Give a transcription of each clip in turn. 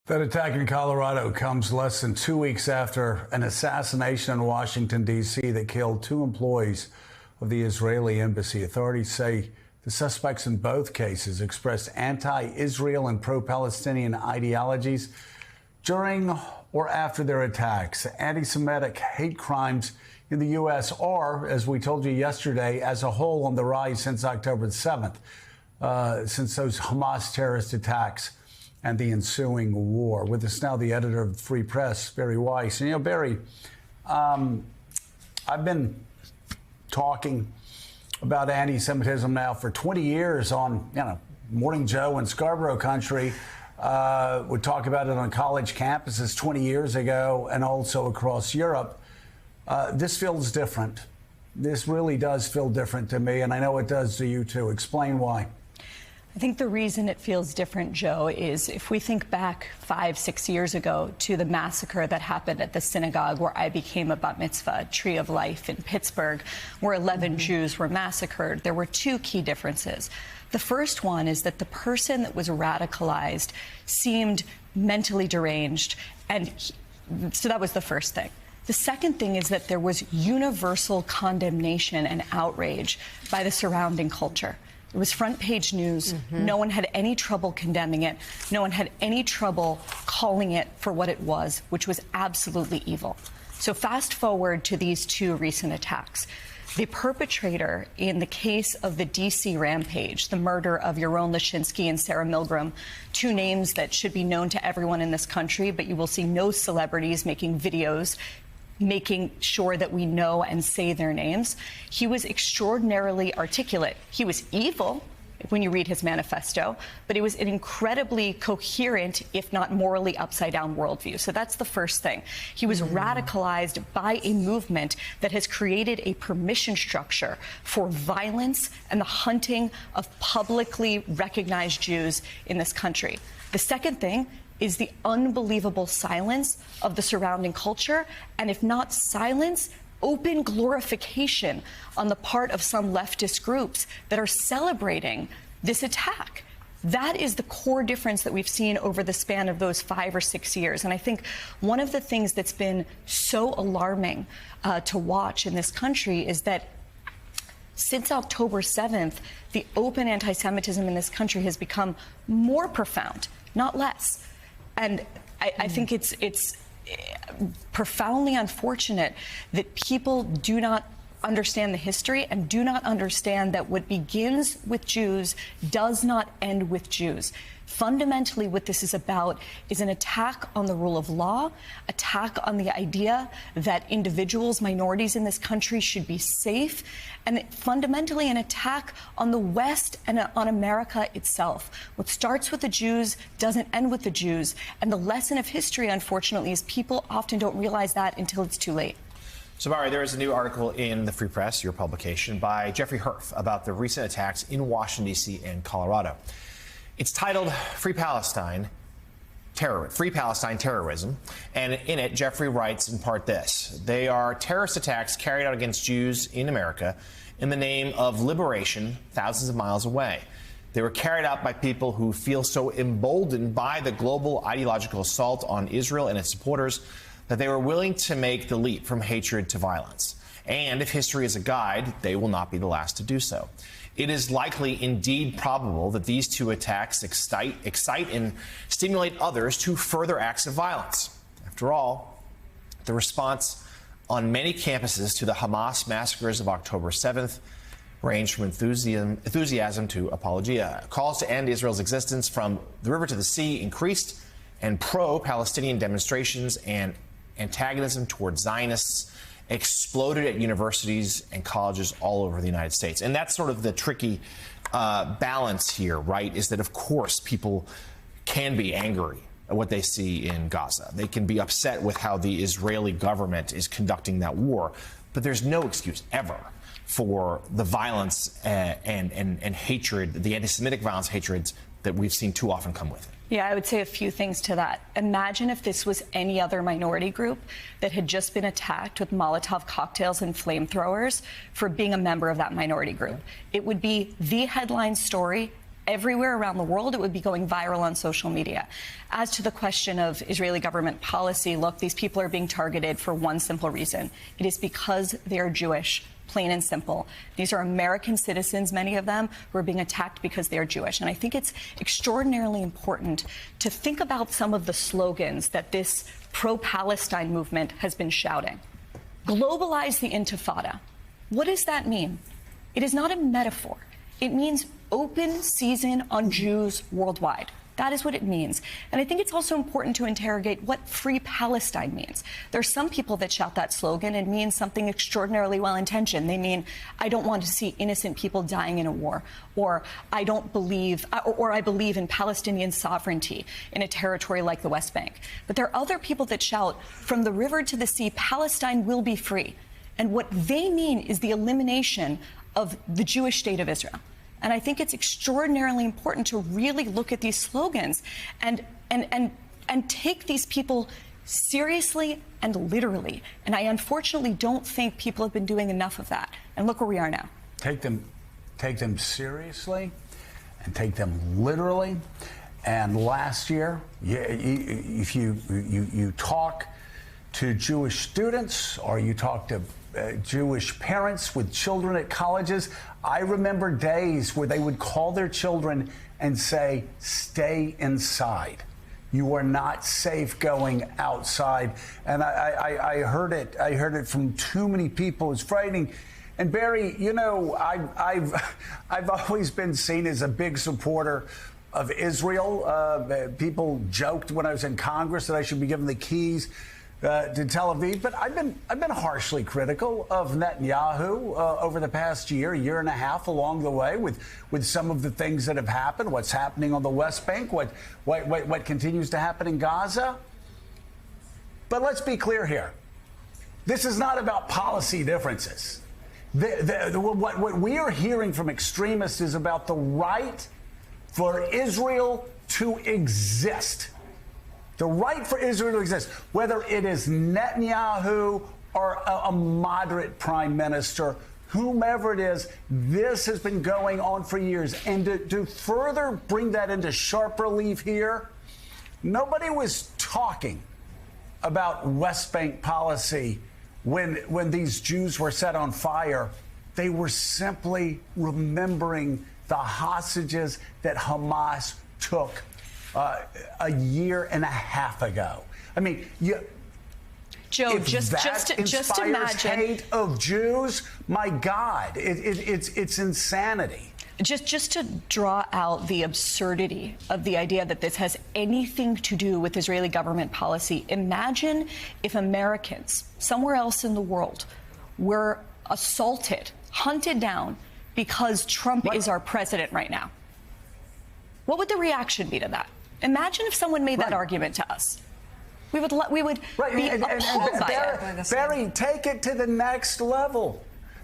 That attack in Colorado comes less than 2 weeks after an assassination in Washington, D.C. that killed two employees of the Israeli embassy. Authorities say the suspects in both cases expressed anti-Israel and pro-Palestinian ideologies during or after their attacks. Anti-Semitic hate crimes in the U.S. are, as we told you yesterday, as a whole on the rise since October 7th, since those Hamas terrorist attacks and the ensuing war. With us now, the editor of the Free Press, Bari Weiss. And, you know, Bari, I've been talking about anti-Semitism now for 20 years on, Morning Joe and Scarborough Country. Would talk about it on college campuses 20 years ago and also across Europe. This feels different. This really does feel different to me, and I know it does to you too. Explain why. I think the reason it feels different, Joe, is if we think back 5-6 years ago to the massacre that happened at the synagogue where I became a bat mitzvah, Tree of Life in Pittsburgh, where 11 Jews were massacred, there were two key differences. The first one is that the person that was radicalized seemed mentally deranged, and so that was the first thing. The second thing is that there was universal condemnation and outrage by the surrounding culture. It was front page news. No one had any trouble condemning it. No one had any trouble calling it for what it was, which was absolutely evil. So fast forward to these two recent attacks. The perpetrator in the case of the D.C. rampage, the murder of Yaron Lashinsky and Sarah Milgram, two names that should be known to everyone in this country, but you will see no celebrities making videos making sure that we know and say their names. He was extraordinarily articulate. He was evil when you read his manifesto, but he was an incredibly coherent, if not morally upside down worldview. So that's the first thing. He was radicalized by a movement that has created a permission structure for violence and the hunting of publicly recognized Jews in this country. The second thing is the unbelievable silence of the surrounding culture, and if not silence, open glorification on the part of some leftist groups that are celebrating this attack. That is the core difference that we've seen over the span of those 5 or 6 years. And I think one of the things that's been so alarming to watch in this country is that since October 7th, the open anti-Semitism in this country has become more profound, not less. And I think it's profoundly unfortunate that people do not understand the history and do not understand that what begins with Jews does not end with Jews. Fundamentally, what this is about is an attack on the rule of law, attack on the idea that individuals, minorities in this country should be safe, and fundamentally an attack on the West and on America itself. What starts with the Jews doesn't end with the Jews. And the lesson of history, unfortunately, is people often don't realize that until it's too late. So, Bari, there is a new article in the Free Press, your publication, by Jeffrey Herf about the recent attacks in Washington, D.C. and Colorado. It's titled Free Palestine Terrorism. And in it, Jeffrey writes in part this: they are terrorist attacks carried out against Jews in America in the name of liberation thousands of miles away. They were carried out by people who feel so emboldened by the global ideological assault on Israel and its supporters that they were willing to make the leap from hatred to violence. And if history is a guide, they will not be the last to do so. It is likely, indeed probable, that these two attacks excite and stimulate others to further acts of violence. After all, the response on many campuses to the Hamas massacres of October 7th ranged from enthusiasm to apologia. Calls to end Israel's existence from the river to the sea increased, and pro-Palestinian demonstrations and antagonism towards Zionists exploded at universities and colleges all over the United States. And that's sort of the tricky balance here, right, is that, of course, people can be angry at what they see in Gaza. They can be upset with how the Israeli government is conducting that war. But there's no excuse ever for the violence and hatred, the anti-Semitic violence, hatreds that we've seen too often come with it. Yeah, I would say a few things to that. Imagine if this was any other minority group that had just been attacked with Molotov cocktails and flamethrowers for being a member of that minority group. It would be the headline story everywhere around the world. It would be going viral on social media. As to the question of Israeli government policy, look, these people are being targeted for one simple reason. It is because they are Jewish. Plain and simple. These are American citizens, many of them, who are being attacked because they are Jewish. And I think it's extraordinarily important to think about some of the slogans that this pro-Palestine movement has been shouting. Globalize the Intifada. What does that mean? It is not a metaphor. It means open season on Jews worldwide. That is what it means. And I think it's also important to interrogate what Free Palestine means. There are some people that shout that slogan and mean something extraordinarily well-intentioned. They mean, I don't want to see innocent people dying in a war, or I don't believe, or I believe in Palestinian sovereignty in a territory like the West Bank. But there are other people that shout, from the river to the sea, Palestine will be free. And what they mean is the elimination of the Jewish state of Israel. And I think it's extraordinarily important to really look at these slogans and take these people seriously and literally. And I unfortunately don't think people have been doing enough of that. And look where we are now. Take them seriously and take them literally. And last year, if you talk to Jewish students or you talk to Jewish parents with children at colleges, I remember days where they would call their children and say, stay inside. You are not safe going outside. And I heard it from too many people. It's frightening. And Barry, you know, I've always been seen as a big supporter of Israel. People joked when I was in Congress that I should be given the keys to Tel Aviv, but I've been harshly critical of Netanyahu over the past year and a half along the way with some of the things that have happened, what's happening on the West Bank, what continues to happen in Gaza. But let's be clear here. This is not about policy differences. What we are hearing from extremists is about the right for Israel to exist. The right for Israel to exist, whether it is Netanyahu or a moderate prime minister, whomever it is, this has been going on for years. And to further bring that into sharp relief here, nobody was talking about West Bank policy when these Jews were set on fire. They were simply remembering the hostages that Hamas took a year and a half ago. I mean, Joe, just imagine hate of Jews. My God, it's insanity. Just to draw out the absurdity of the idea that this has anything to do with Israeli government policy. Imagine if Americans somewhere else in the world were assaulted, hunted down because Trump is our president right now. What would the reaction be to that? Imagine if someone made that argument to us. We would be appalled by it. Barry, take it to the next level.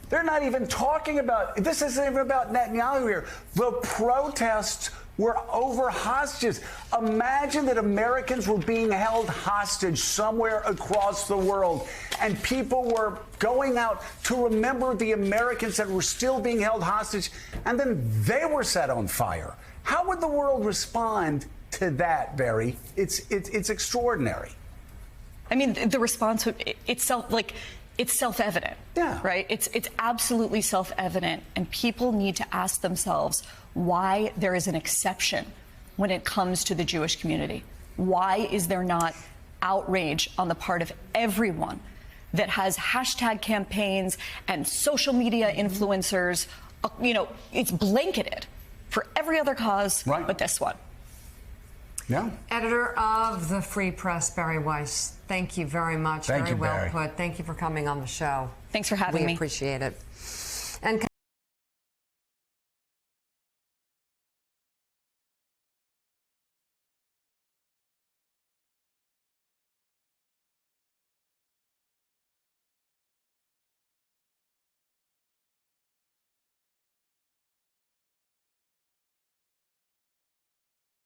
They're not even talking about, this isn't even about Netanyahu here. The protests were over hostages. Imagine that Americans were being held hostage somewhere across the world, and people were going out to remember the Americans that were still being held hostage, and then they were set on fire. How would the world respond to that, Barry? It's extraordinary. I mean, the response it's self-evident. Yeah. Right? It's absolutely self-evident, and people need to ask themselves why there is an exception when it comes to the Jewish community. Why is there not outrage on the part of everyone that has hashtag campaigns and social media influencers? You know, it's blanketed for every other cause but this one. Yeah. Editor of the Free Press, Barry Weiss. Thank you very much. Thank very you, well Barry. put. Thank you for coming on the show. Thanks for having me. We appreciate it. And